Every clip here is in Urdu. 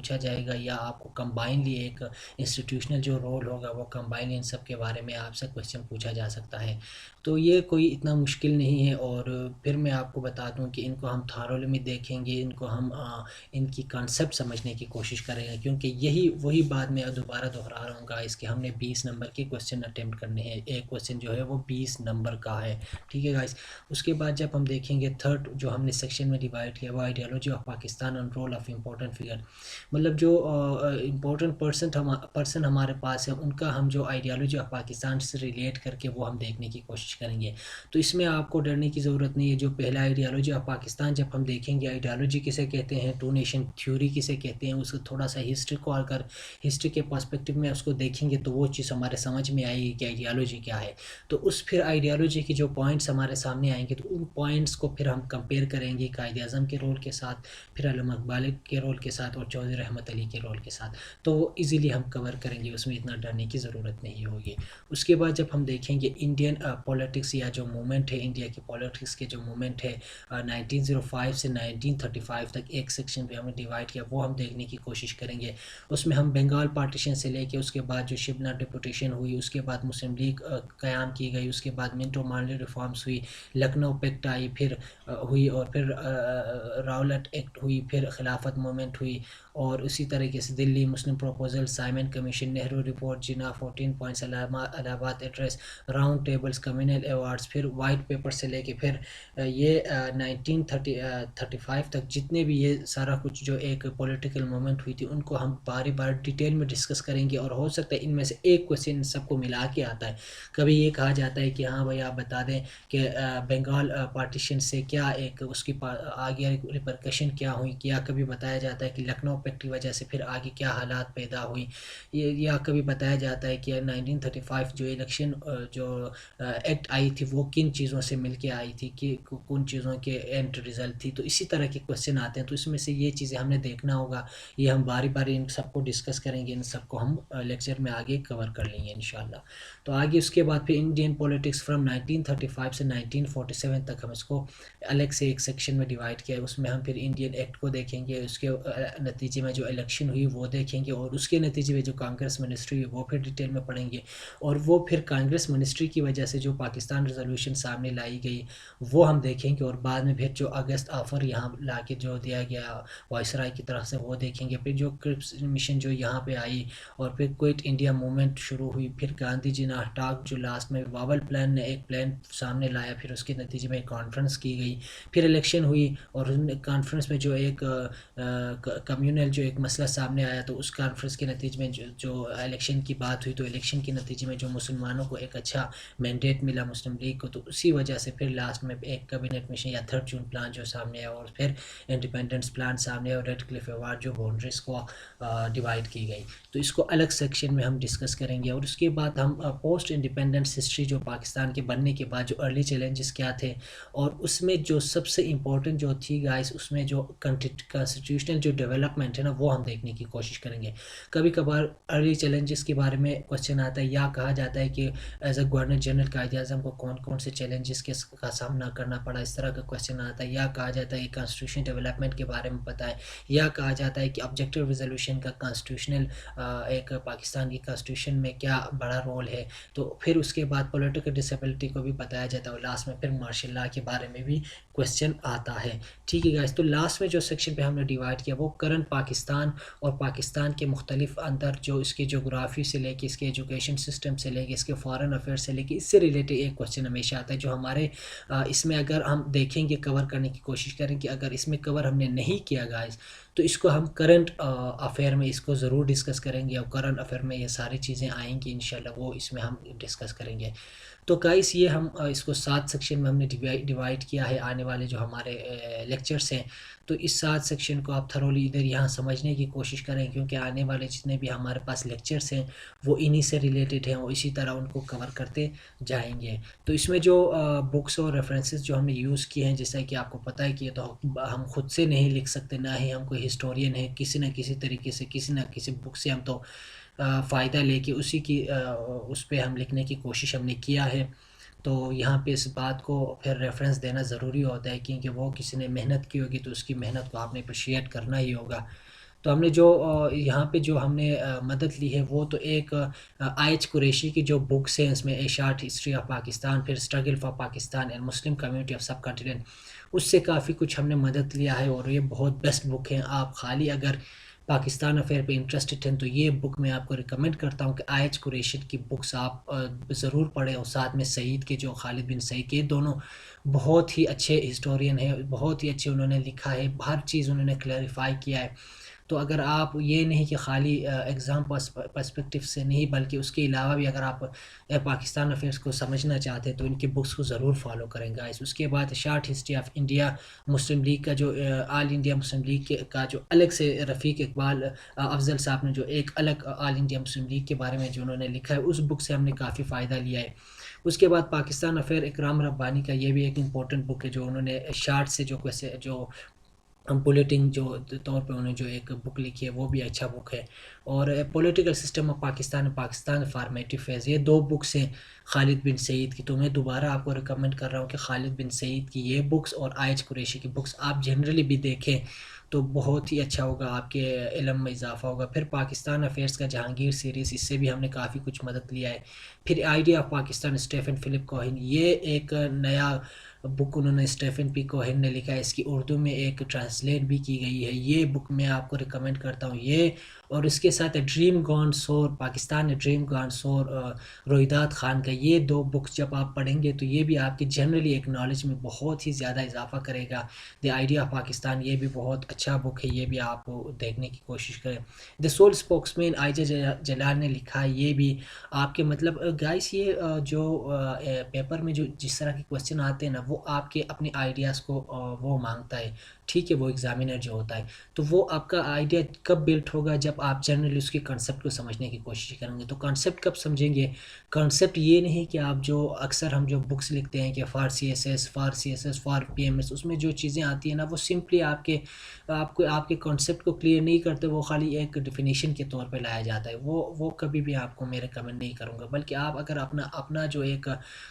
پوچھا جائے گا، یا آپ کو کمبائنلی ایک انسٹیٹیوشنل جو رول ہوگا وہ کمبائن ان سب کے بارے میں آپ سے کویشچن پوچھا جا سکتا ہے. تو یہ کوئی اتنا مشکل نہیں ہے. اور پھر میں آپ کو بتا دوں کہ ان کو ہم تھارولی میں دیکھیں گے، ان کو ہم ان کی کانسیپٹ سمجھنے کی کوشش کریں گے، کیونکہ وہی بات میں دوبارہ دہرا رہا ہوں گا اس کے ہم نے 20 نمبر کے کویشچن اٹیمپٹ کرنے ہیں. ایک کویشچن جو ہے وہ 20 نمبر کا ہے. ٹھیک ہے گائز. اس کے بعد جب ہم دیکھیں گے تھرڈ جو ہم نے سیکشن میں ڈیوائڈ کیا وہ ideology of Pakistan and role of important figure. مطلب جو امپورٹنٹ پرسن ہمارے پاس ہے ان کا ہم جو آئیڈیالوجی آف پاکستان سے ریلیٹ کر کے وہ ہم دیکھنے کی کوشش کریں گے. تو اس میں آپ کو ڈرنے کی ضرورت نہیں ہے. جو پہلا آئیڈیالوجی آف پاکستان جب ہم دیکھیں گے، آئیڈیالوجی کسے کہتے ہیں، ٹو نیشن تھیوری کسے کہتے ہیں، اس کو تھوڑا سا ہسٹری کو آ کر ہسٹری کے پرسپیکٹو میں اس کو دیکھیں گے تو وہ چیز ہمارے سمجھ میں آئے گی کہ آئیڈیالوجی کیا ہے. تو اس پھر آئیڈیالوجی کی جو پوائنٹس ہمارے سامنے آئیں گے تو ان پوائنٹس کو پھر ہم کمپیئر کریں گے قائد اعظم کے رول کے ساتھ، پھر علامہ اقبال کے رول کے ساتھ اور چودھری رحمت علی کے رول کے ساتھ. تو وہ ایزیلی ہم کور کریں گے، اس میں اتنا ڈرنے کی ضرورت نہیں ہوگی. اس کے بعد جب ہم دیکھیں گے انڈین پولیٹکس یا جو موومنٹ ہے انڈیا کی پولیٹکس کے جو موومنٹ ہے 1905 سے 1935 تک، ایک سیکشن پہ ہم نے ڈیوائڈ کیا، وہ ہم دیکھنے کی کوشش کریں گے. اس میں ہم بنگال پارٹیشن سے لے کے اس کے بعد جو شبنا ڈپوٹیشن ہوئی، اس کے بعد مسلم لیگ قیام کی گئی، اس کے بعد منٹو مارلی ریفارمز ہوئی، لکھنؤ پیکٹ آئی پھر ہوئی، اور پھر راولٹ ایکٹ ہوئی، پھر خلافت موومنٹ ہوئی، اور اسی طریقے سے Delhi Muslim proposal, Simon commission, Nehru report, Jinnah 14 points, Allahabad address, round tables, communal awards, پھر وائٹ پیپر سے لے کے پھر یہ 1935 تک جتنے بھی یہ سارا کچھ جو ایک پولیٹیکل موومنٹ ہوئی تھی ان کو ہم باری بار ڈیٹیل میں ڈسکس کریں گے. اور ہو سکتا ہے ان میں سے ایک کویشچن ان سب کو ملا کے آتا ہے. کبھی یہ کہا جاتا ہے کہ ہاں بھائی آپ بتا دیں کہ بنگال پارٹیشن سے کیا ایک اس کی آگے ریپرکشن کیا ہوئی، کیا کبھی بتایا جاتا ہے کہ لکھنؤ پیکٹ کی وجہ سے پھر آگے کیا حالات پیدا ہوئی، یا کبھی بتایا جاتا ہے کہ 1935 جو الیکشن جو ایکٹ آئی تھی وہ کن چیزوں سے مل کے آئی تھی، کہ کن چیزوں کے اینڈ رزلٹ تھی. تو اسی طرح کے کویشچن آتے ہیں. تو اس میں سے یہ چیزیں ہم نے دیکھنا ہوگا. یہ ہم باری باری ان سب کو ڈسکس کریں گے، ان سب کو ہم لیکچر میں آگے کور کر لیں گے انشاءاللہ. تو آگے اس کے بعد پھر انڈین پولیٹکس فرام 1935 سے 1947 تک ہم اس کو الگ سے ایک سیکشن میں ڈیوائڈ کیا ہے. اس میں ہم پھر انڈین ایکٹ کو دیکھیں گے، اس کے نتیجے میں جو الیکشن ہوئی وہ دیکھیں گے، اور اس کے نتیجے میں جو کانگریس منسٹری ہوئی وہ پھر ڈیٹیل میں پڑھیں گے. اور وہ پھر کانگریس منسٹری کی وجہ سے جو پاکستان ریزولوشن سامنے لائی گئی وہ ہم دیکھیں گے. اور بعد میں پھر جو اگست آفر یہاں لا کے جو دیا گیا وائسرائے کی طرف سے وہ دیکھیں گے. پھر جو کرپس مشن جو یہاں پہ آئی، اور پھر کوئٹ انڈیا موومنٹ شروع ہوئی، پھر گاندھی جی نے ٹاک جو لاسٹ میں واول پلان نے ایک پلان سامنے لایا، پھر اس کے نتیجے میں ایک کانفرنس کی گئی، پھر الیکشن ہوئی، اور کانفرنس میں جو ایک کمیونل جو ایک مسئلہ سامنے آیا تو اس کانفرنس کے نتیجے میں جو الیکشن کی بات ہوئی، تو الیکشن کے نتیجے میں جو مسلمانوں کو ایک اچھا مینڈیٹ ملا مسلم لیگ کو، تو اسی وجہ سے پھر لاسٹ میں ایک کابینٹ مشن یا 3 جون پلان جو سامنے آیا، اور پھر انڈیپینڈنس پلان سامنے آیا، اور ریڈ کلف ایوارڈ جو باؤنڈریز کو ڈیوائڈ کی گئی. تو اس کو الگ سیکشن میں ہم ڈسکس کریں گے. اور اس کے بعد ہم پوسٹ انڈیپینڈنس ہسٹری جو پاکستان کے بننے کے بعد جو ارلی چیلنجز کیا تھے، اور اس میں جو سب سے امپورٹنٹ جو تھی گائز، اس میں جو کانسٹیٹیوشنل جو ڈیولپمنٹ ہے نا وہ ہم دیکھنے کی کوشش کریں گے. کبھی کبھار ارلی چیلنجز کے بارے میں کویشچن آتا ہے، یا کہا جاتا ہے کہ as a governor general Quaid Azam کو کون کون سے چیلنجز کا سامنا کرنا پڑا، اس طرح کا کویشچن آتا ہے. یا کہا جاتا ہے کہ کانسٹیٹیوشن ڈیولپمنٹ کے بارے میں پتہ ہے، یا کہا جاتا ہے کہ آبجیکٹیو ریزولوشن کا کانسٹیٹیوشنل ایک پاکستان کی کانسٹیٹیوشن میں کیا بڑا رول ہے. تو پھر اس کے بعد پولیٹیکل ڈسیبلٹی کو بھی بتایا جاتا ہے، اور لاسٹ میں پھر مارشل لا کے بارے میں بھی کویشچن آتا ہے. ٹھیک ہے گائز. تو لاسٹ میں جو سیکشن پہ ہم نے ڈیوائڈ کیا وہ کرنٹ پاکستان اور پاکستان کے مختلف اندر جو اس کی جغرافی سے لے کے اس کے ایجوکیشن سسٹم سے لے کے اس کے فارن افیئر سے لے کے اس سے ریلیٹڈ ایک کویشچن ہمیشہ آتا ہے جو ہمارے اس میں اگر ہم دیکھیں گے کور کرنے کی کوشش کریں کہ اگر اس میں کور ہم نے نہیں کیا گائز تو اس کو ہم کرنٹ افیئر میں اس کو ضرور ڈسکس کریں گے، اور کرنٹ افیئر میں یہ ساری چیزیں آئیں گی انشاءاللہ، وہ اس میں ہم ڈسکس کریں گے. تو گائز یہ ہم اس کو 7 سیکشن میں ہم نے ڈیوائڈ کیا ہے آنے والے جو ہمارے لیکچرز ہیں. تو اس 7 سیکشن کو آپ تھرولی ادھر یہاں سمجھنے کی کوشش کریں، کیونکہ آنے والے جتنے بھی ہمارے پاس لیکچرز ہیں وہ انہی سے ریلیٹڈ ہیں، اور اسی طرح ان کو کور کرتے جائیں گے. تو اس میں جو بکس اور ریفرنسز جو ہم نے یوز کیے ہیں، جیسا کہ آپ کو پتہ ہے کہ یہ تو ہم خود سے نہیں لکھ سکتے، نہ ہی ہم کوئی ہسٹورین ہیں. کسی نہ کسی طریقے سے کسی نہ کسی بک سے ہم تو فائدہ لے کے اسی کی اس پہ ہم لکھنے کی کوشش ہم نے کیا ہے. تو یہاں پہ اس بات کو پھر ریفرنس دینا ضروری ہوتا ہے، کیونکہ وہ کسی نے محنت کی ہوگی تو اس کی محنت کو آپ نے اپریشیٹ کرنا ہی ہوگا. تو ہم نے جو یہاں پہ جو ہم نے مدد لی ہے وہ تو ایک آئی ایچ قریشی کی جو بکس ہیں، اس میں a short history of Pakistan, پھر struggle for Pakistan and Muslim community of subcontinent, اس سے کافی کچھ ہم نے مدد لیا ہے، اور یہ بہت بیسٹ بک ہیں۔ آپ خالی اگر پاکستان افیئر پہ انٹرسٹڈ ہیں تو یہ بک میں آپ کو ریکمینڈ کرتا ہوں کہ آئی ایچ قریشی کی بکس آپ ضرور پڑھیں، اور ساتھ میں سعید کے جو خالد بن سعید کے دونوں بہت ہی اچھے ہسٹورین ہیں، بہت ہی اچھے انہوں نے لکھا ہے، ہر چیز انہوں نے کلیریفائی کیا ہے۔ تو اگر آپ یہ نہیں کہ خالی ایگزام پرسپیکٹیو سے نہیں، بلکہ اس کے علاوہ بھی اگر آپ پاکستان افیئرس کو سمجھنا چاہتے ہیں تو ان کی بکس کو ضرور فالو کریں گائز۔ اس کے بعد short history of India Muslim league کا جو آل انڈیا مسلم لیگ کا جو الگ سے رفیق اقبال افضل صاحب نے جو ایک الگ آل انڈیا مسلم لیگ کے بارے میں جو انہوں نے لکھا ہے، اس بک سے ہم نے کافی فائدہ لیا ہے۔ اس کے بعد پاکستان افیئر اکرام ربانی کا یہ بھی ایک امپورٹنٹ بک ہے، جو انہوں نے شارٹ سے جو بلیٹنگ جو طور پہ انہوں نے جو ایک بک لکھی ہے وہ بھی اچھا بک ہے۔ اور political system of Pakistan formative phase, یہ دو بکس ہیں خالد بن سعید کی، تو میں دوبارہ آپ کو ریکمنڈ کر رہا ہوں کہ خالد بن سعید کی یہ بکس اور آئی ایچ قریشی کی بکس آپ جنرلی بھی دیکھیں تو بہت ہی اچھا ہوگا، آپ کے علم میں اضافہ ہوگا۔ پھر پاکستان افیئرس کا جہانگیر سیریز، اس سے بھی ہم نے کافی کچھ مدد لیا ہے۔ پھر idea of Pakistan Stephen Philip Cohen, یہ ایک نیا بک انہوں نے اسٹیفن پی کوہن نے لکھا ہے، اس کی اردو میں ایک ٹرانسلیٹ بھی کی گئی ہے، یہ بک میں آپ کو ریکمینڈ کرتا ہوں یہ۔ اور اس کے ساتھ ڈریم گون سور، پاکستان ڈریم گون سور روہیدات خان کا، یہ دو بکس جب آپ پڑھیں گے تو یہ بھی آپ کی جنرلی ایک نالج میں بہت ہی زیادہ اضافہ کرے گا۔ دی آئیڈیا آف پاکستان یہ بھی بہت اچھا بک ہے، یہ بھی آپ دیکھنے کی کوشش کریں۔ دی سول اسپوکس مین عائجہ جلال نے لکھا ہے، یہ بھی آپ کے مطلب گائس، یہ جو پیپر میں جو جس طرح کے کوشچن آتے ہیں نا، وہ آپ کے اپنے آئیڈیاز کو وہ مانگتا ہے، ٹھیک ہے، وہ ایگزامینر جو ہوتا ہے، تو وہ آپ کا آئیڈیا کب بلٹ ہوگا جب آپ جنرلی اس کے کنسیپٹ کو سمجھنے کی کوشش کریں گے۔ تو کنسیپٹ کب سمجھیں گے؟ کنسیپٹ یہ نہیں کہ آپ جو اکثر ہم جو بکس لکھتے ہیں کہ for C S S for P M S, اس میں جو چیزیں آتی ہیں نا وہ سمپلی آپ کے کنسیپٹ کو کلیئر نہیں کرتے، وہ خالی ایک ڈیفینیشن کے طور پہ لایا جاتا ہے، وہ کبھی بھی آپ کو میں ریکمینڈ نہیں کروں گا۔ بلکہ آپ اگر اپنا جو ایک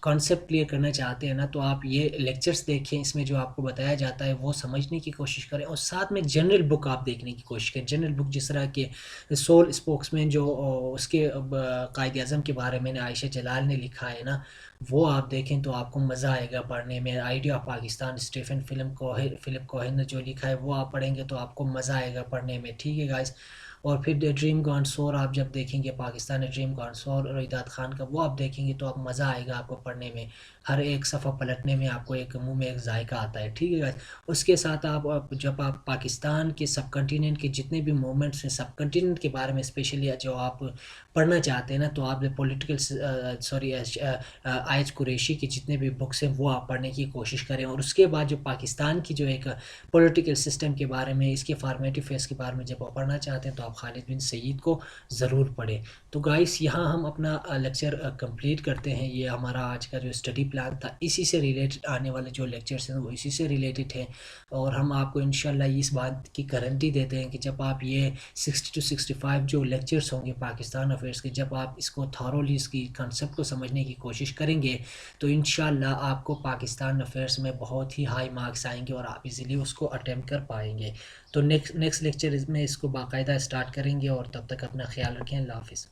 کانسیپٹ کلیئر کرنا چاہتے ہیں نا تو آپ یہ لیکچرز دیکھیں، اس میں جو آپ کو بتایا جاتا ہے وہ سمجھنے کی کوشش کریں، اور ساتھ میں جنرل بک آپ دیکھنے کی کوشش کریں۔ جنرل بک جس طرح کہ سول اسپوکس مین جو اس کے قائد اعظم کے بارے میں عائشہ جلال نے لکھا ہے نا، وہ آپ دیکھیں تو آپ کو مزہ آئے گا پڑھنے میں۔ Idea of Pakistan Stephen Philip Cohen نے جو لکھا ہے وہ آپ پڑھیں گے تو آپ کو مزہ آئے گا پڑھنے میں، ٹھیک ہے گائز۔ اور پھر ڈریم گون سور آپ جب دیکھیں گے، پاکستان ڈریم گون سور روہیدات خان کا، وہ آپ دیکھیں گے تو آپ مزہ آئے گا آپ کو پڑھنے میں، ہر ایک صفحہ پلٹنے میں آپ کو ایک منہ میں ایک ذائقہ آتا ہے، ٹھیک ہے گائز۔ اس کے ساتھ جب آپ پاکستان کے سب کنٹیننٹ کے جتنے بھی موومنٹس ہیں، سب کنٹیننٹ کے بارے میں اسپیشلی جو آپ پڑھنا چاہتے ہیں نا، تو آپ پولیٹیکل آئی ایچ قریشی کی جتنے بھی بکس ہیں وہ آپ پڑھنے کی کوشش کریں۔ اور اس کے بعد جو پاکستان کی جو ایک پولیٹیکل سسٹم کے بارے میں، اس کے فارمیٹو فیز کے بارے میں جب آپ پڑھنا چاہتے ہیں تو آپ خالد بن سعید کو ضرور پڑھیں۔ تو گائس یہاں ہم اپنا لیکچر کمپلیٹ کرتے ہیں، یہ ہمارا آج کا جو اسٹڈی پلان تھا، اسی سے ریلیٹڈ آنے والے جو لیکچرس ہیں وہ اسی سے ریلیٹڈ ہیں، اور ہم آپ کو انشاءاللہ اس بات کی گارنٹی دیتے ہیں کہ جب آپ یہ 60 to 65 جو لیکچرس ہوں گے پاکستان افیئرس کے، جب آپ اس کو تھارولی اس کی کنسیپٹ کو سمجھنے کی کوشش کریں گے تو انشاءاللہ آپ کو پاکستان افیئرس میں بہت ہی ہائی مارکس آئیں گے اور آپ ایزیلی اس کو اٹیمپٹ کر پائیں گے۔ تو نیکسٹ لیکچر میں اس کو باقاعدہ اسٹارٹ کریں گے، اور تب تک اپنا خیال رکھیں۔ اللہ حافظ۔